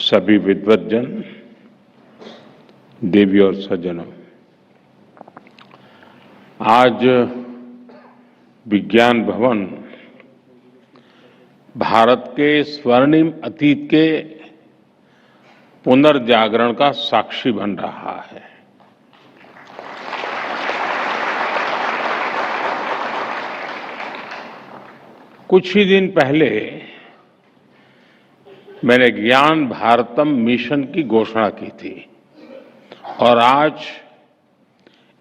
सभी विद्वज्जन, देवी और सज्जनों, आज विज्ञान भवन भारत के स्वर्णिम अतीत के पुनर्जागरण का साक्षी बन रहा है। कुछ ही दिन पहले मैंने ज्ञान भारतम मिशन की घोषणा की थी और आज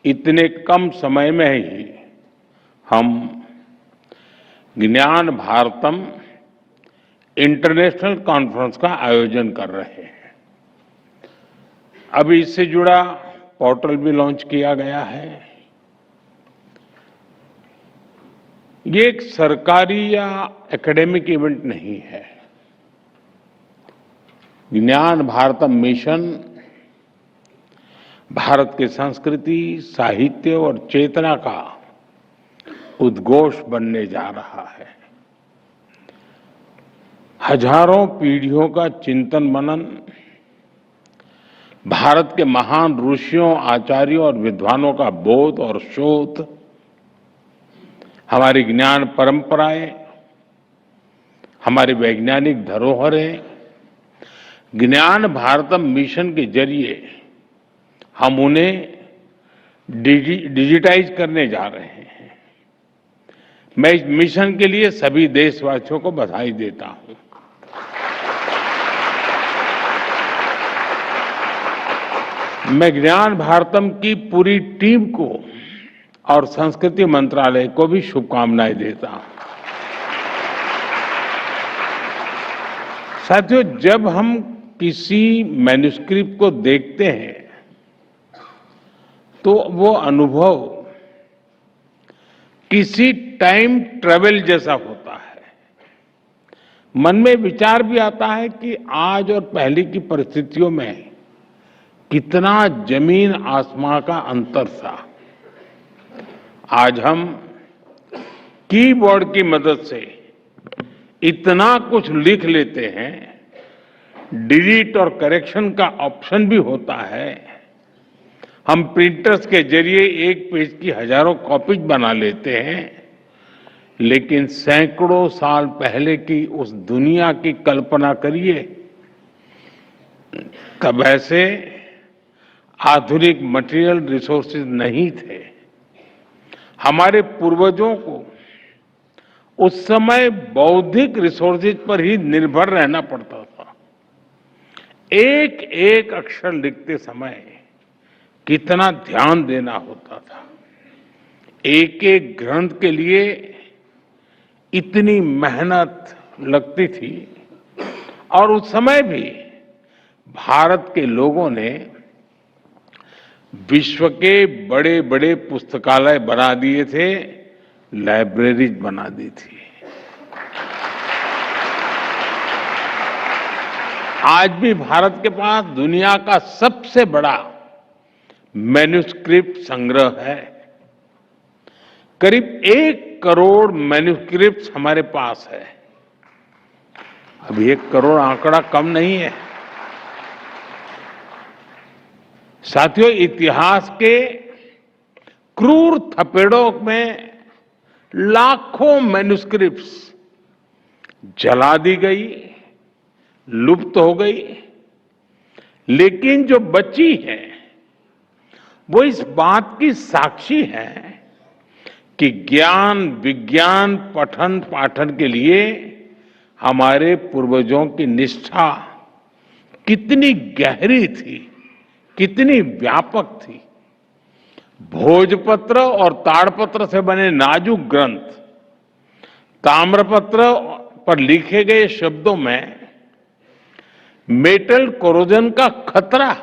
इतने कम समय में ही हम ज्ञान भारतम इंटरनेशनल कॉन्फ्रेंस का आयोजन कर रहे हैं। अभी इससे जुड़ा पोर्टल भी लॉन्च किया गया है। ये एक सरकारी या एकेडमिक इवेंट नहीं है। ज्ञान भारतम मिशन भारत की संस्कृति, साहित्य और चेतना का उद्घोष बनने जा रहा है। हजारों पीढ़ियों का चिंतन मनन, भारत के महान ऋषियों, आचार्यों और विद्वानों का बोध और शोध, हमारी ज्ञान परंपराएं, हमारी वैज्ञानिक धरोहरें, ज्ञान भारतम मिशन के जरिए हम उन्हें डिजिटाइज करने जा रहे हैं। मैं इस मिशन के लिए सभी देशवासियों को बधाई देता हूं। मैं ज्ञान भारतम की पूरी टीम को और संस्कृति मंत्रालय को भी शुभकामनाएं देता हूं। साथियों, जब हम किसी मैन्युस्क्रिप्ट को देखते हैं तो वो अनुभव किसी टाइम ट्रेवल जैसा होता है। मन में विचार भी आता है कि आज और पहले की परिस्थितियों में कितना जमीन आसमां का अंतर था। आज हम कीबोर्ड की मदद से इतना कुछ लिख लेते हैं, डिलीट और करेक्शन का ऑप्शन भी होता है। हम प्रिंटर्स के जरिए एक पेज की हजारों कॉपीज बना लेते हैं, लेकिन सैकड़ों साल पहले की उस दुनिया की कल्पना करिए। तब ऐसे आधुनिक मटेरियल रिसोर्सेज नहीं थे। हमारे पूर्वजों को उस समय बौद्धिक रिसोर्सेज पर ही निर्भर रहना पड़ता था। एक एक अक्षर लिखते समय कितना ध्यान देना होता था। एक एक ग्रंथ के लिए इतनी मेहनत लगती थी और उस समय भी भारत के लोगों ने विश्व के बड़े बड़े पुस्तकालय बना दिए थे, लाइब्रेरीज बना दी थी। आज भी भारत के पास दुनिया का सबसे बड़ा मैन्युस्क्रिप्ट संग्रह है। करीब 1 करोड़ मैन्युस्क्रिप्ट हमारे पास है। अभी 1 करोड़ आंकड़ा कम नहीं है। साथियों, इतिहास के क्रूर थपेड़ों में लाखों मैन्युस्क्रिप्ट्स जला दी गई, लुप्त हो गई, लेकिन जो बची है वो इस बात की साक्षी है कि ज्ञान विज्ञान पठन पाठन के लिए हमारे पूर्वजों की निष्ठा कितनी गहरी थी, कितनी व्यापक थी। भोजपत्र और ताड़पत्र से बने नाजुक ग्रंथ, ताम्रपत्र पर लिखे गए शब्दों में मेटल कोरोजन का खतरा,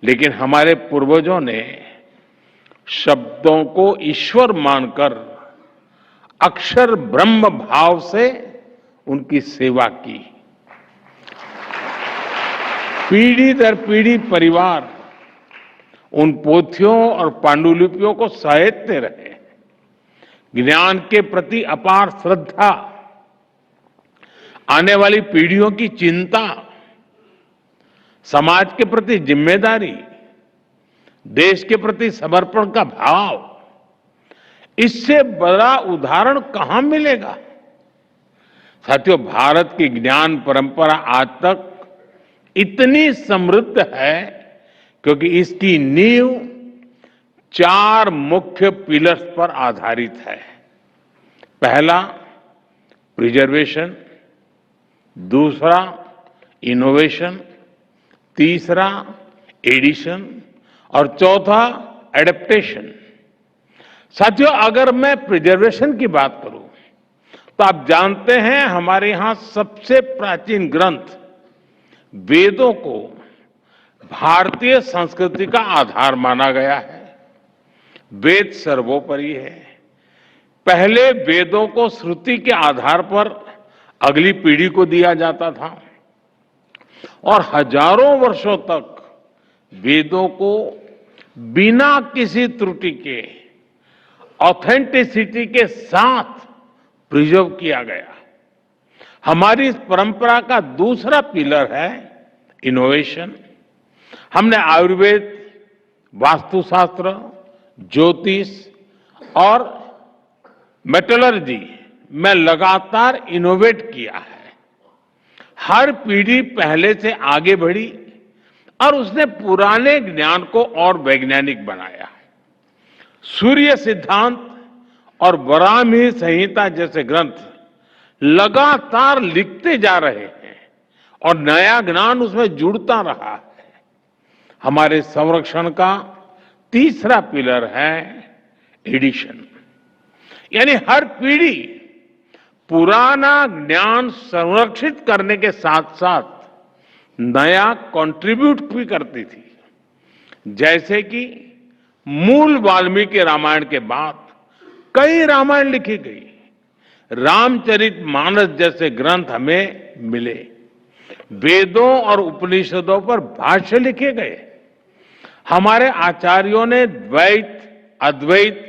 लेकिन हमारे पूर्वजों ने शब्दों को ईश्वर मानकर अक्षर ब्रह्म भाव से उनकी सेवा की। पीढ़ी दर पीढ़ी परिवार उन पोथियों और पांडुलिपियों को सहेजते रहे। ज्ञान के प्रति अपार श्रद्धा, आने वाली पीढ़ियों की चिंता समाज के प्रति जिम्मेदारी, देश के प्रति समर्पण का भाव, इससे बड़ा उदाहरण कहां मिलेगा। साथियों, भारत की ज्ञान परंपरा आज तक इतनी समृद्ध है क्योंकि इसकी नींव 4 मुख्य पिलर्स पर आधारित है। पहला, प्रिजर्वेशन, दूसरा, इनोवेशन, तीसरा, एडिशन और चौथा, एडेप्टेशन। साथियों, अगर मैं प्रिजर्वेशन की बात करूं तो आप जानते हैं हमारे यहां सबसे प्राचीन ग्रंथ वेदों को भारतीय संस्कृति का आधार माना गया है। वेद सर्वोपरि है। पहले वेदों को श्रुति के आधार पर अगली पीढ़ी को दिया जाता था और हजारों वर्षों तक वेदों को बिना किसी त्रुटि के, ऑथेंटिसिटी के साथ प्रिजर्व किया गया। हमारी इस परंपरा का दूसरा पिलर है इनोवेशन। हमने आयुर्वेद, वास्तुशास्त्र, ज्योतिष और मेटलर्जी में लगातार इनोवेट किया है। हर पीढ़ी पहले से आगे बढ़ी और उसने पुराने ज्ञान को और वैज्ञानिक बनाया। सूर्य सिद्धांत और वराहमिहिर संहिता जैसे ग्रंथ लगातार लिखते जा रहे हैं और नया ज्ञान उसमें जुड़ता रहा है। हमारे संरक्षण का तीसरा पिलर है एडिशन, यानी हर पीढ़ी पुराना ज्ञान संरक्षित करने के साथ साथ नया कंट्रीब्यूट भी करती थी। जैसे कि मूल वाल्मीकि रामायण के बाद कई रामायण लिखी गई, रामचरितमानस जैसे ग्रंथ हमें मिले, वेदों और उपनिषदों पर भाष्य लिखे गए। हमारे आचार्यों ने द्वैत, अद्वैत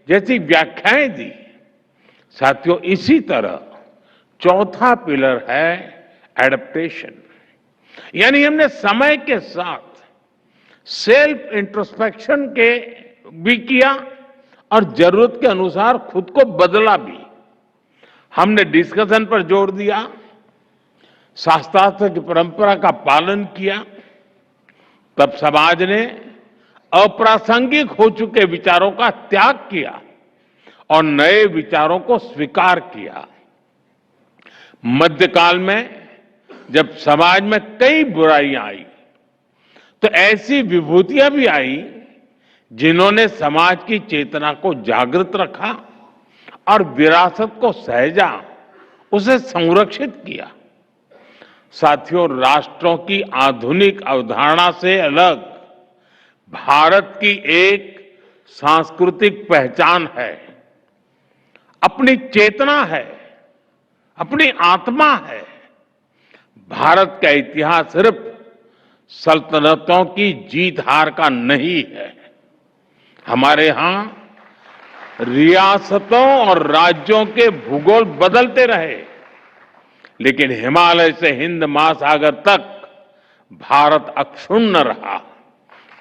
जैसी व्याख्याएं दी। साथियों, इसी तरह चौथा पिलर है एडेप्टेशन, यानी हमने समय के साथ सेल्फ इंट्रोस्पेक्शन के भी किया और जरूरत के अनुसार खुद को बदला भी। हमने डिस्कशन पर जोर दिया, शास्त्रार्थ की परंपरा का पालन किया, तब समाज ने अप्रासंगिक हो चुके विचारों का त्याग किया और नए विचारों को स्वीकार किया। मध्यकाल में जब समाज में कई बुराइयां आई तो ऐसी विभूतियां भी आई जिन्होंने समाज की चेतना को जागृत रखा और विरासत को सहेजा, उसे संरक्षित किया। साथियों, राष्ट्रों की आधुनिक अवधारणा से अलग भारत की एक सांस्कृतिक पहचान है, अपनी चेतना है, अपनी आत्मा है। भारत का इतिहास सिर्फ सल्तनतों की जीत हार का नहीं है। हमारे यहां रियासतों और राज्यों के भूगोल बदलते रहे, लेकिन हिमालय से हिंद महासागर तक भारत अक्षुण्ण रहा,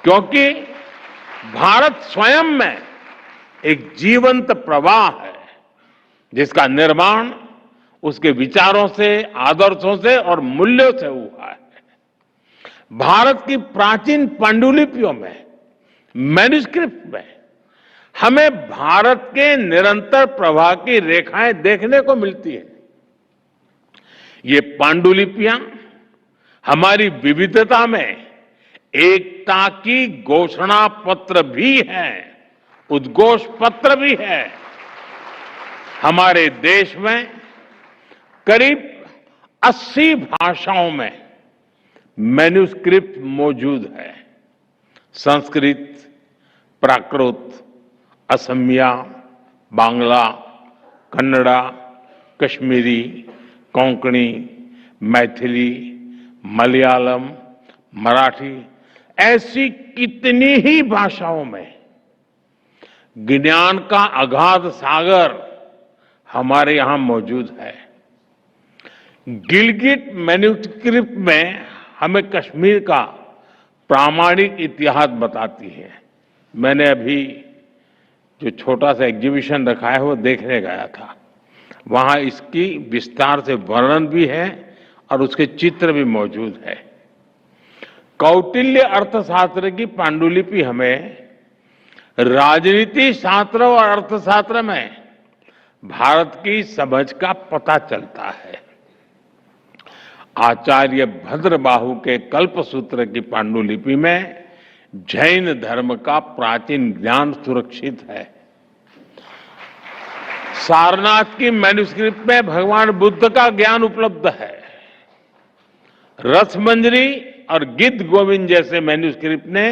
क्योंकि भारत स्वयं में एक जीवंत प्रवाह है जिसका निर्माण उसके विचारों से, आदर्शों से और मूल्यों से हुआ है। भारत की प्राचीन पांडुलिपियों में, मैन्युस्क्रिप्ट में हमें भारत के निरंतर प्रवाह की रेखाएं देखने को मिलती है। ये पांडुलिपियां हमारी विविधता में एकता की घोषणा पत्र भी है, उद्घोष पत्र भी है। हमारे देश में करीब 80 भाषाओं में मैन्युस्क्रिप्ट मौजूद है। संस्कृत, प्राकृत, असमिया, बांग्ला, कन्नड़ा, कश्मीरी, कोंकणी, मैथिली, मलयालम, मराठी, ऐसी कितनी ही भाषाओं में ज्ञान का अगाध सागर हमारे यहां मौजूद है। गिलगिट मैन्युस्क्रिप्ट में हमें कश्मीर का प्रामाणिक इतिहास बताती है। मैंने अभी जो छोटा सा एग्जीबिशन रखा है वो देखने गया था। वहां इसकी विस्तार से वर्णन भी है और उसके चित्र भी मौजूद है। कौटिल्य अर्थशास्त्र की पांडुलिपि हमें राजनीति शास्त्र और अर्थशास्त्र में भारत की समझ का पता चलता है। आचार्य भद्रबाहु के कल्पसूत्र की पांडुलिपि में जैन धर्म का प्राचीन ज्ञान सुरक्षित है। सारनाथ की मैन्युस्क्रिप्ट में भगवान बुद्ध का ज्ञान उपलब्ध है। रसमंजरी और गीत गोविंद जैसे मैन्युस्क्रिप्ट ने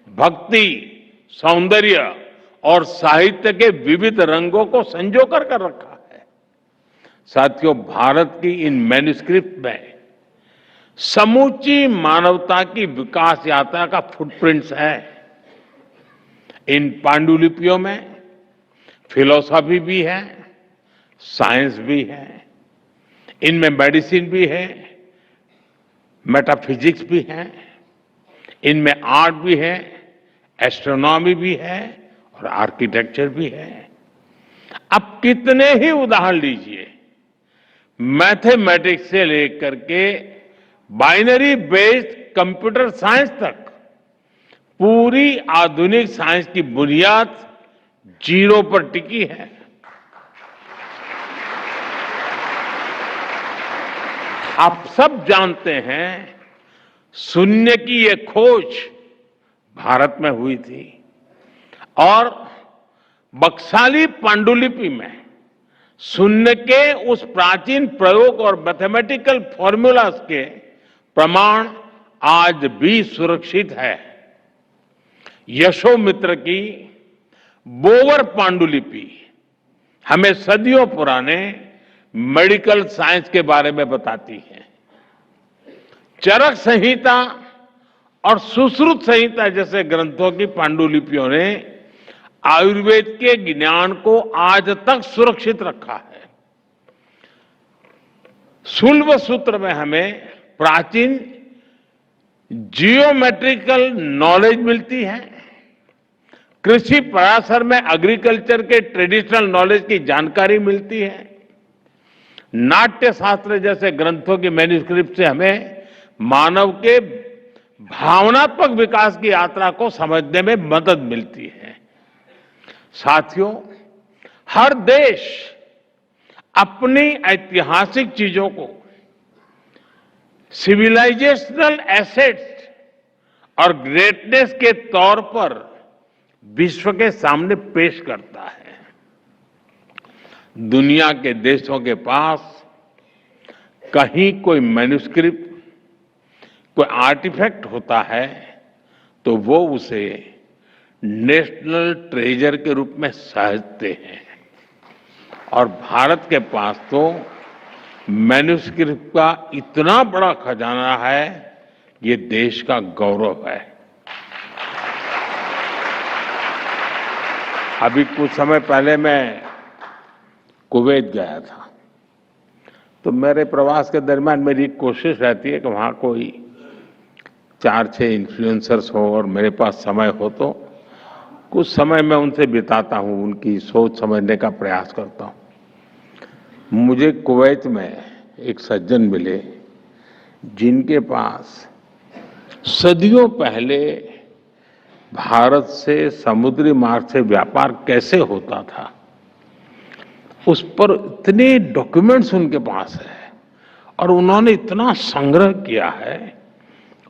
भक्ति, सौंदर्य और साहित्य के विविध रंगों को संजो कर रखा है। साथियों, भारत की इन मैन्युस्क्रिप्ट में समूची मानवता की विकास यात्रा का फुटप्रिंट्स है। इन पांडुलिपियों में फिलॉसफी भी है, साइंस भी है, इनमें मेडिसिन भी है, मेटाफिजिक्स भी है, इनमें आर्ट भी है, एस्ट्रोनॉमी भी है और आर्किटेक्चर भी है। अब कितने ही उदाहरण लीजिए, मैथमेटिक्स से लेकर के बाइनरी बेस्ड कंप्यूटर साइंस तक पूरी आधुनिक साइंस की बुनियाद जीरो पर टिकी है। आप सब जानते हैं, शून्य की ये खोज भारत में हुई थी और बक्साली पांडुलिपि में शून्य के उस प्राचीन प्रयोग और मैथमेटिकल फॉर्मूलाज के प्रमाण आज भी सुरक्षित है। यशोमित्र की बोवर पांडुलिपि हमें सदियों पुराने मेडिकल साइंस के बारे में बताती है। चरक संहिता और सुश्रुत संहिता जैसे ग्रंथों की पांडुलिपियों ने आयुर्वेद के ज्ञान को आज तक सुरक्षित रखा है। शुल्ब सूत्र में हमें प्राचीन जियोमेट्रिकल नॉलेज मिलती है। कृषि पराशर में एग्रीकल्चर के ट्रेडिशनल नॉलेज की जानकारी मिलती है। नाट्य शास्त्र जैसे ग्रंथों की मैन्युस्क्रिप्ट से हमें मानव के भावनात्मक विकास की यात्रा को समझने में मदद मिलती है। साथियों, हर देश अपनी ऐतिहासिक चीजों को सिविलाइजेशनल एसेट्स और ग्रेटनेस के तौर पर विश्व के सामने पेश करता है। दुनिया के देशों के पास कहीं कोई मैन्युस्क्रिप्ट, कोई आर्टिफैक्ट होता है तो वो उसे नेशनल ट्रेजर के रूप में सहेजते हैं। और भारत के पास तो मैन्युस्क्रिप्ट का इतना बड़ा खजाना है, ये देश का गौरव है। अभी कुछ समय पहले मैं कुवैत गया था, तो मेरे प्रवास के दरमियान मेरी कोशिश रहती है कि वहां कोई 4-6 इन्फ्लुएंसर्स हो और मेरे पास समय हो तो कुछ समय मैं उनसे बिताता हूं, उनकी सोच समझने का प्रयास करता हूं। मुझे कुवैत में एक सज्जन मिले जिनके पास सदियों पहले भारत से समुद्री मार्ग से व्यापार कैसे होता था उस पर इतने डॉक्यूमेंट्स उनके पास है और उन्होंने इतना संग्रह किया है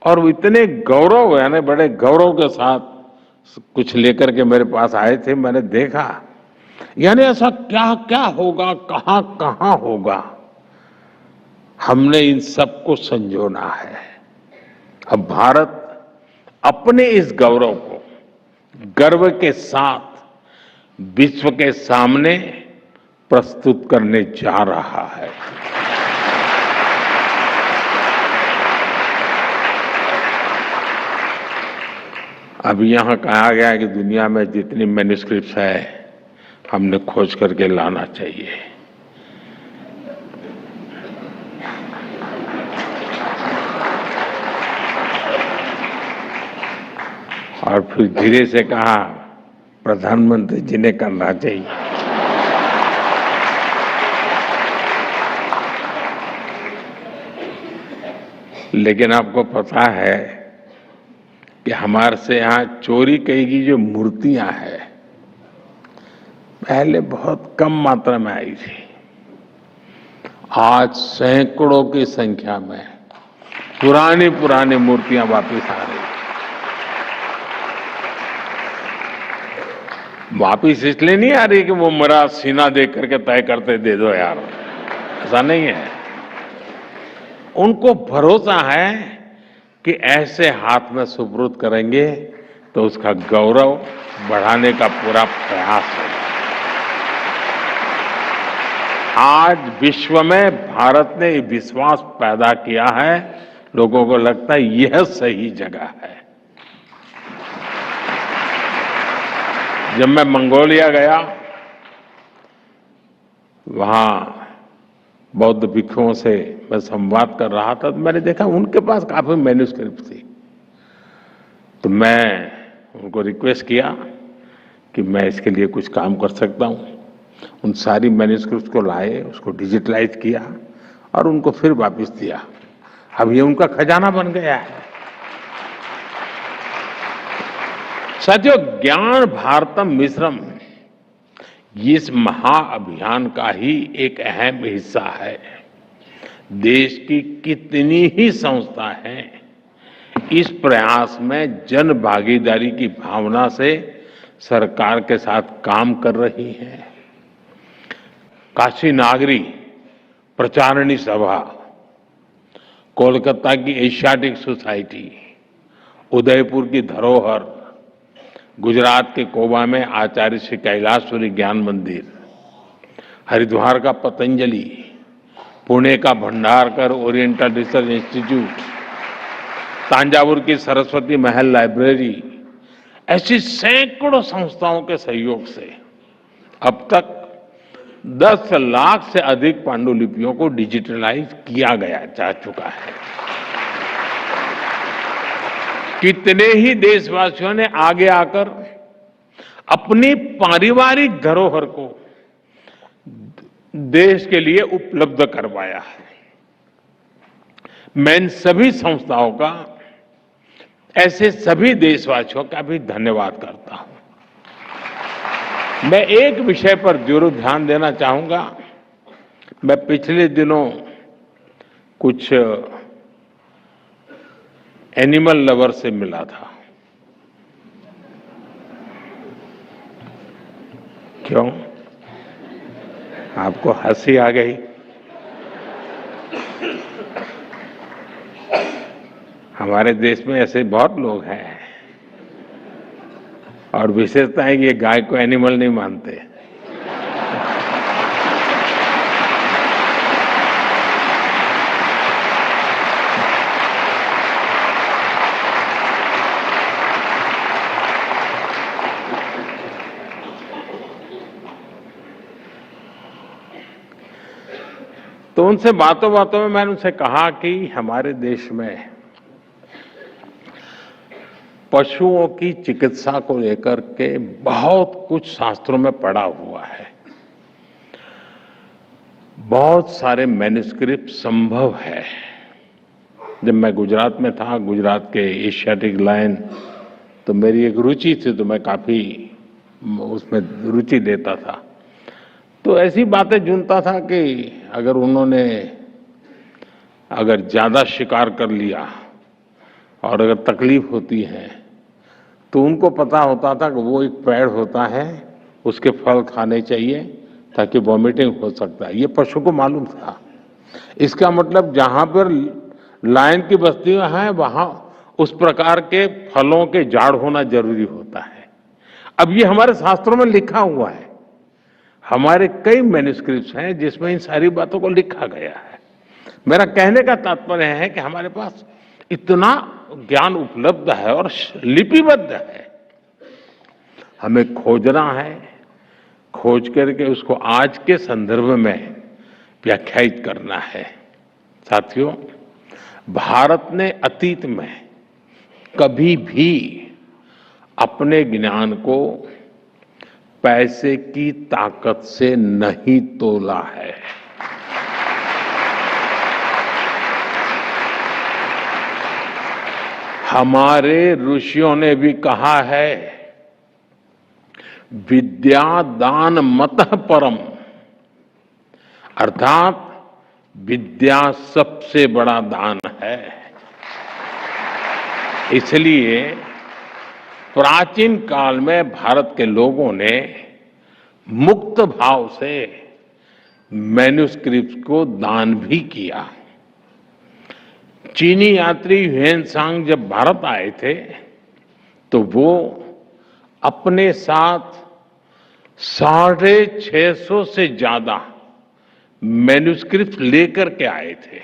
और वो इतने गौरव, यानी बड़े गौरव के साथ कुछ लेकर के मेरे पास आए थे। मैंने देखा, यानी ऐसा क्या क्या होगा, कहां कहां होगा, हमने इन सबको संजोना है। अब भारत अपने इस गौरव को गर्व के साथ विश्व के सामने प्रस्तुत करने जा रहा है। अब यहां कहा गया है कि दुनिया में जितनी मैन्युस्क्रिप्ट्स है हमने खोज करके लाना चाहिए। और फिर धीरे से कहा, प्रधानमंत्री जी ने करना चाहिए। लेकिन आपको पता है कि हमारे से यहाँ चोरी की जो मूर्तियां हैं, पहले बहुत कम मात्रा में आई थी। आज सैकड़ों की संख्या में पुरानी मूर्तियां वापस आ रही। वापिस इसलिए नहीं आ रही कि वो मेरा सीना देख करके तय करते दे दो यार, ऐसा नहीं है। उनको भरोसा है कि ऐसे हाथ में सुपुर्द करेंगे तो उसका गौरव बढ़ाने का पूरा प्रयास होगा। आज विश्व में भारत ने ये विश्वास पैदा किया है, लोगों को लगता है यह सही जगह है। जब मैं मंगोलिया गया, वहां बौद्ध भिक्षुओं से मैं संवाद कर रहा था, तो मैंने देखा उनके पास काफी मैन्युस्क्रिप्ट थी। तो मैं उनको रिक्वेस्ट किया कि मैं इसके लिए कुछ काम कर सकता हूं। उन सारी मैन्युस्क्रिप्ट को लाए, उसको डिजिटलाइज किया और उनको फिर वापस दिया। अब ये उनका खजाना बन गया है। साथियों, ज्ञान भारतम मिश्रम इस महाअभियान का ही एक अहम हिस्सा है। देश की कितनी ही संस्था हैं इस प्रयास में जन भागीदारी की भावना से सरकार के साथ काम कर रही हैं। काशी नागरी प्रचारणी सभा, कोलकाता की एशियाटिक सोसाइटी, उदयपुर की धरोहर, गुजरात के कोबा में आचार्य श्री कैलाशपुरी ज्ञान मंदिर, हरिद्वार का पतंजलि, पुणे का Bhandarkar oriental research institute, Thanjavur की सरस्वती महल लाइब्रेरी, ऐसी सैकड़ों संस्थाओं के सहयोग से अब तक 10 लाख से अधिक पांडुलिपियों को डिजिटलाइज किया गया जा चुका है। कितने ही देशवासियों ने आगे आकर अपनी पारिवारिक धरोहर को देश के लिए उपलब्ध करवाया है। मैं इन सभी संस्थाओं का, ऐसे सभी देशवासियों का भी धन्यवाद करता हूं। मैं एक विषय पर जरूर ध्यान देना चाहूंगा। मैं पिछले दिनों कुछ एनिमल लवर से मिला था। क्यों? आपको हंसी आ गई? हमारे देश में ऐसे बहुत लोग हैं और विशेषता है कि ये गाय को एनिमल नहीं मानते। तो उनसे बातों बातों में मैंने उनसे कहा कि हमारे देश में पशुओं की चिकित्सा को लेकर के बहुत कुछ शास्त्रों में पढ़ा हुआ है। बहुत सारे मैन्युस्क्रिप्ट संभव है। जब मैं गुजरात में था, गुजरात के एशियाटिक लायन, तो मेरी एक रुचि थी, तो मैं काफी उसमें रुचि लेता था। तो ऐसी बातें ढूंढता था कि अगर ज्यादा शिकार कर लिया और अगर तकलीफ होती है तो उनको पता होता था कि वो एक पेड़ होता है, उसके फल खाने चाहिए ताकि वॉमिटिंग हो सकता है। ये पशु को मालूम था। इसका मतलब जहां पर लायन की बस्तियां हैं वहां उस प्रकार के फलों के झाड़ होना जरूरी होता है। अब ये हमारे शास्त्रों में लिखा हुआ है। हमारे कई मैन्युस्क्रिप्ट्स हैं जिसमें इन सारी बातों को लिखा गया है। मेरा कहने का तात्पर्य है कि हमारे पास इतना ज्ञान उपलब्ध है और लिपिबद्ध है। हमें खोजना है, खोज करके उसको आज के संदर्भ में व्याख्यायित करना है। साथियों, भारत ने अतीत में कभी भी अपने ज्ञान को पैसे की ताकत से नहीं तोला है। हमारे ऋषियों ने भी कहा है, विद्या दान मतः परम, अर्थात विद्या सबसे बड़ा दान है। इसलिए प्राचीन काल में भारत के लोगों ने मुक्त भाव से मैन्युस्क्रिप्ट को दान भी किया। चीनी यात्री ह्वेनसांग जब भारत आए थे तो वो अपने साथ 650 से ज्यादा मैन्युस्क्रिप्ट लेकर के आए थे।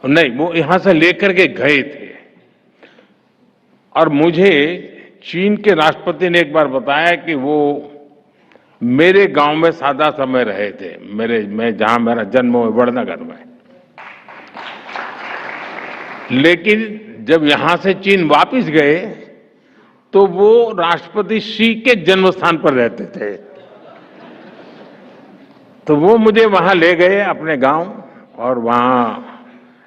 नहीं, वो यहां से लेकर के गए थे। और मुझे चीन के राष्ट्रपति ने एक बार बताया कि वो मेरे गांव में सादा समय रहे थे, मैं जहां मेरा जन्म हुआ वड़नगर में। लेकिन जब यहां से चीन वापस गए तो वो राष्ट्रपति शी के जन्म स्थान पर रहते थे। तो वो मुझे वहां ले गए अपने गांव, और वहां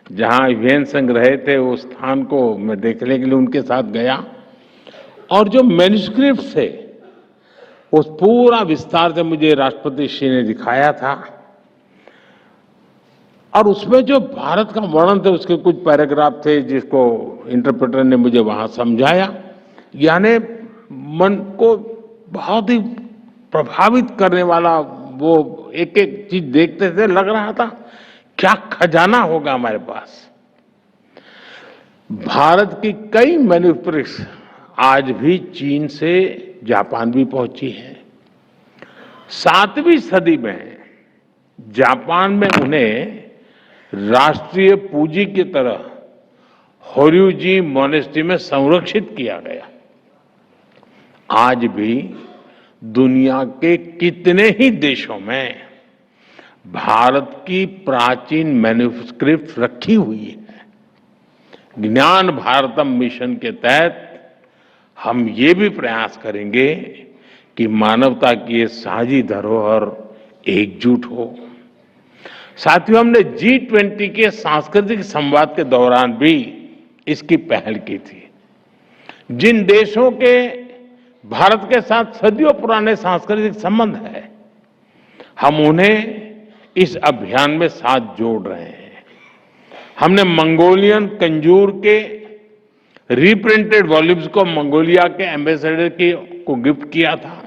जहां ह्वेनसांग रहे थे उस स्थान को मैं देखने के लिए उनके साथ गया। और जो मैन्युस्क्रिप्ट थे उस पूरा विस्तार से मुझे राष्ट्रपति शी ने दिखाया था। और उसमें जो भारत का वर्णन थे उसके कुछ पैराग्राफ थे जिसको इंटरप्रेटर ने मुझे वहां समझाया। यानी मन को बहुत ही प्रभावित करने वाला, वो एक एक चीज देखते थे लग रहा था क्या खजाना होगा हमारे पास। भारत की कई मैन्युस्क्रिप्ट्स आज भी चीन से जापान भी पहुंची है। 7वीं सदी में जापान में उन्हें राष्ट्रीय पूंजी की तरह होर्युजी मोनेस्ट्री में संरक्षित किया गया। आज भी दुनिया के कितने ही देशों में भारत की प्राचीन मैन्युस्क्रिप्ट रखी हुई है। ज्ञान भारतम मिशन के तहत हम ये भी प्रयास करेंगे कि मानवता की ये साझी धरोहर एकजुट हो। साथियों, हमने G20 के सांस्कृतिक संवाद के दौरान भी इसकी पहल की थी। जिन देशों के भारत के साथ सदियों पुराने सांस्कृतिक संबंध है, हम उन्हें इस अभियान में साथ जोड़ रहे हैं। हमने मंगोलियन कंजूर के रिप्रिंटेड वॉल्यूम्स को मंगोलिया के एम्बेसडर को गिफ्ट किया था।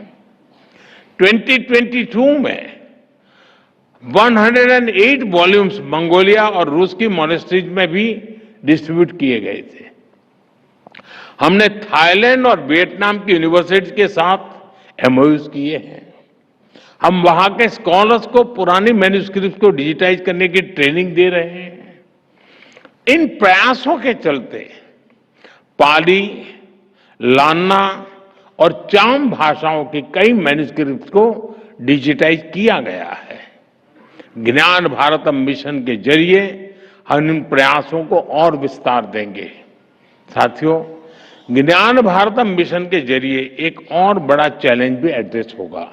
2022 में 108 वॉल्यूम्स मंगोलिया और रूस की मॉनेस्ट्रीज में भी डिस्ट्रीब्यूट किए गए थे। हमने थाईलैंड और वियतनाम की यूनिवर्सिटी के साथ एमओयूज किए हैं। हम वहां के स्कॉलर्स को पुरानी मैन्युस्क्रिप्ट को डिजिटाइज करने की ट्रेनिंग दे रहे हैं। इन प्रयासों के चलते पाली, लान्ना और चाम भाषाओं की कई मैन्युस्क्रिप्ट को डिजिटाइज किया गया है। ज्ञान भारतम मिशन के जरिए हम इन प्रयासों को और विस्तार देंगे। साथियों, ज्ञान भारतम मिशन के जरिए एक और बड़ा चैलेंज भी एड्रेस होगा।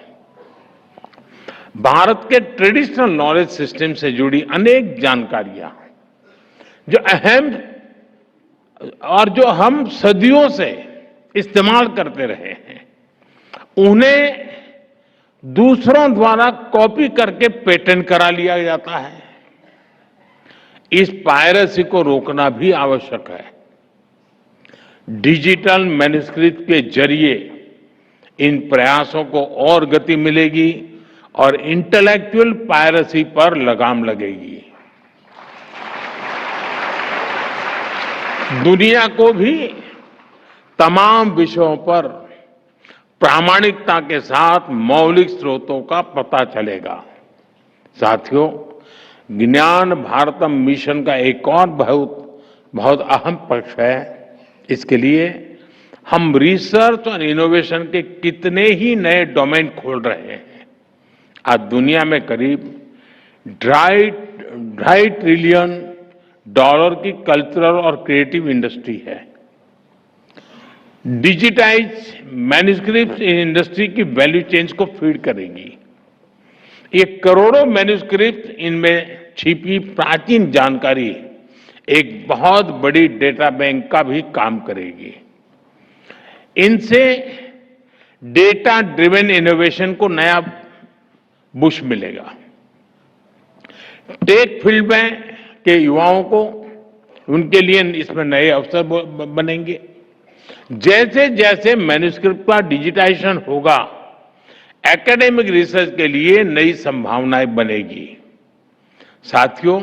भारत के ट्रेडिशनल नॉलेज सिस्टम से जुड़ी अनेक जानकारियां जो अहम और जो हम सदियों से इस्तेमाल करते रहे हैं, उन्हें दूसरों द्वारा कॉपी करके पेटेंट करा लिया जाता है। इस पायरेसी को रोकना भी आवश्यक है। डिजिटल मैन्युस्क्रिप्ट के जरिए इन प्रयासों को और गति मिलेगी और इंटेलेक्चुअल पायरेसी पर लगाम लगेगी। दुनिया को भी तमाम विषयों पर प्रामाणिकता के साथ मौलिक स्रोतों का पता चलेगा। साथियों, ज्ञान भारतम मिशन का एक और बहुत अहम पक्ष है। इसके लिए हम रिसर्च और इनोवेशन के कितने ही नए डोमेन खोल रहे हैं। आज दुनिया में करीब ढाई ट्रिलियन डॉलर की कल्चरल और क्रिएटिव इंडस्ट्री है। डिजिटाइज मैन्यूस्क्रिप्ट इंडस्ट्री की वैल्यू चेन्स को फीड करेगी। ये करोड़ों मैन्यूस्क्रिप्ट इनमें छिपी प्राचीन जानकारी एक बहुत बड़ी डेटा बैंक का भी काम करेगी। इनसे डेटा ड्रिवन इनोवेशन को नया बुश मिलेगा। टेक फील्ड में के युवाओं को उनके लिए इसमें नए अवसर बनेंगे। जैसे जैसे मैन्यूस्क्रिप्ट का डिजिटाइजेशन होगा, एकेडमिक रिसर्च के लिए नई संभावनाएं बनेगी। साथियों,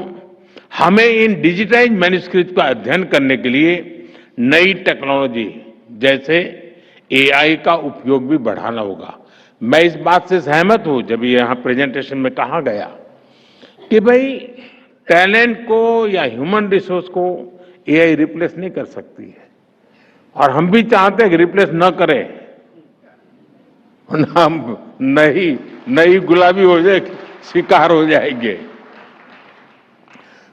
हमें इन डिजिटाइज मैन्यूस्क्रिप्ट का अध्ययन करने के लिए नई टेक्नोलॉजी जैसे एआई का उपयोग भी बढ़ाना होगा। मैं इस बात से सहमत हूं जब यहां प्रेजेंटेशन में कहा गया कि भाई टैलेंट को या ह्यूमन रिसोर्स को एआई रिप्लेस नहीं कर सकती है, और हम भी चाहते हैं कि रिप्लेस न करें, हम नई गुलाबी हो जाए, शिकार हो जाएंगे।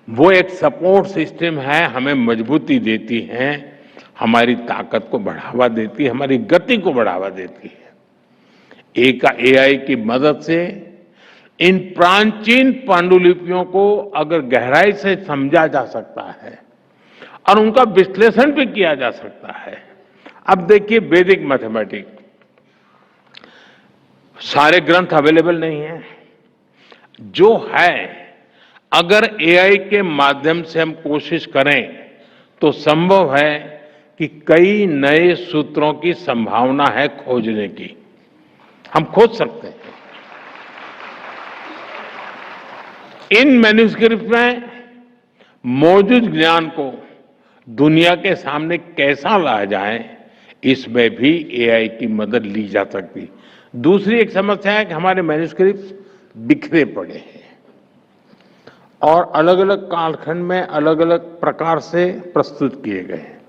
वो एक सपोर्ट सिस्टम है, हमें मजबूती देती है, हमारी ताकत को बढ़ावा देती है, हमारी गति को बढ़ावा देती है। एआई की मदद से इन प्राचीन पांडुलिपियों को अगर गहराई से समझा जा सकता है और उनका विश्लेषण भी किया जा सकता है। अब देखिए, वैदिक मैथमेटिक्स सारे ग्रंथ अवेलेबल नहीं है, जो है अगर एआई के माध्यम से हम कोशिश करें तो संभव है कि कई नए सूत्रों की संभावना है खोजने की, हम खोज सकते हैं। इन मैन्यूस्क्रिप्ट में मौजूद ज्ञान को दुनिया के सामने कैसा लाया जाए, इसमें भी एआई की मदद ली जा सकती। दूसरी एक समस्या है कि हमारे मैन्यूस्क्रिप्ट बिखरे पड़े हैं और अलग अलग कालखंड में अलग अलग प्रकार से प्रस्तुत किए गए हैं।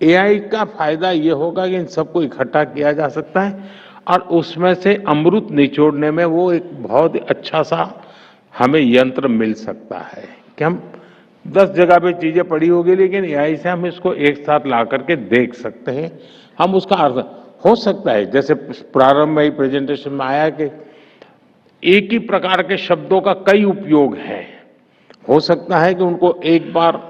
एआई का फायदा ये होगा कि इन सबको इकट्ठा किया जा सकता है और उसमें से अमृत निचोड़ने में वो एक बहुत अच्छा सा हमें यंत्र मिल सकता है कि हम 10 जगह पे चीजें पड़ी होगी, लेकिन एआई से हम इसको एक साथ ला करके देख सकते हैं। हम उसका अर्थ हो सकता है, जैसे प्रारंभ में ही प्रेजेंटेशन में आया कि एक ही प्रकार के शब्दों का कई उपयोग है। हो सकता है कि उनको एक बार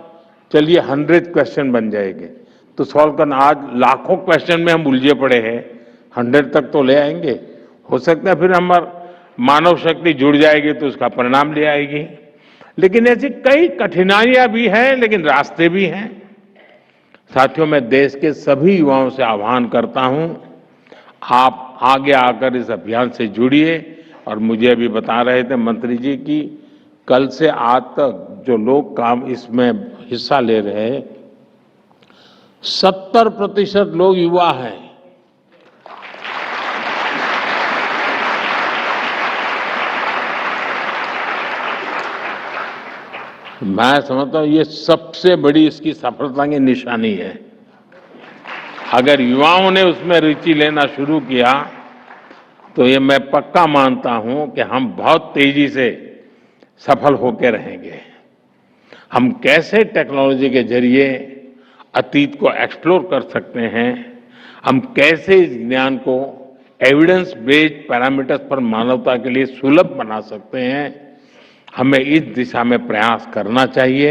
चलिए 100 क्वेश्चन बन जाएंगे तो सॉल्व करना, आज लाखों क्वेश्चन में हम उलझे पड़े हैं, 100 तक तो ले आएंगे। हो सकता है फिर हमारा मानव शक्ति जुड़ जाएगी तो उसका परिणाम ले आएगी। लेकिन ऐसी कई कठिनाइयां भी हैं, लेकिन रास्ते भी हैं। साथियों, मैं देश के सभी युवाओं से आह्वान करता हूं, आप आगे आकर इस अभियान से जुड़िए। और मुझे अभी बता रहे थे मंत्री जी की कल से आज तक जो लोग काम इसमें हिस्सा ले रहे हैं, 70% लोग युवा हैं। मैं समझता हूं ये सबसे बड़ी इसकी सफलता की निशानी है। अगर युवाओं ने उसमें रुचि लेना शुरू किया तो ये मैं पक्का मानता हूं कि हम बहुत तेजी से सफल होकर रहेंगे। हम कैसे टेक्नोलॉजी के जरिए अतीत को एक्सप्लोर कर सकते हैं, हम कैसे इस ज्ञान को एविडेंस बेस्ड पैरामीटर्स पर मानवता के लिए सुलभ बना सकते हैं, हमें इस दिशा में प्रयास करना चाहिए।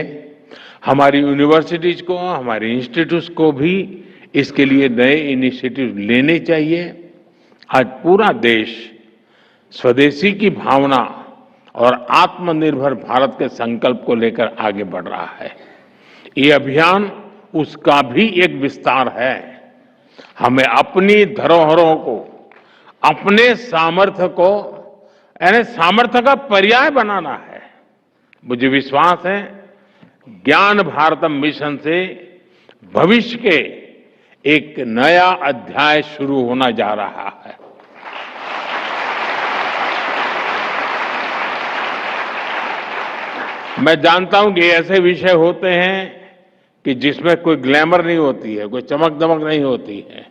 हमारी यूनिवर्सिटीज को, हमारे इंस्टीट्यूट्स को भी इसके लिए नए इनिशिएटिव लेने चाहिए। आज पूरा देश स्वदेशी की भावना और आत्मनिर्भर भारत के संकल्प को लेकर आगे बढ़ रहा है। ये अभियान उसका भी एक विस्तार है। हमें अपनी धरोहरों को, अपने सामर्थ्य को, यानी सामर्थ्य का पर्याय बनाना है। मुझे विश्वास है ज्ञान भारतम मिशन से भविष्य के एक नया अध्याय शुरू होना जा रहा है। मैं जानता हूं कि ऐसे विषय होते हैं कि जिसमें कोई ग्लैमर नहीं होती है, कोई चमक दमक नहीं होती है,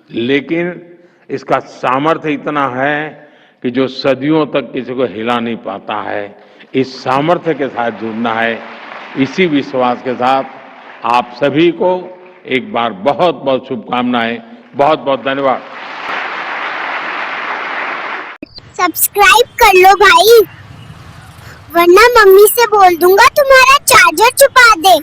लेकिन इसका सामर्थ्य इतना है कि जो सदियों तक किसी को हिला नहीं पाता है। इस सामर्थ्य के साथ जुड़ना है। इसी विश्वास के साथ आप सभी को एक बार बहुत बहुत शुभकामनाएं, बहुत बहुत धन्यवाद। सब्सक्राइब कर लो भाई, वरना मम्मी से बोल दूंगा तुम्हारा चार्जर छुपा दे।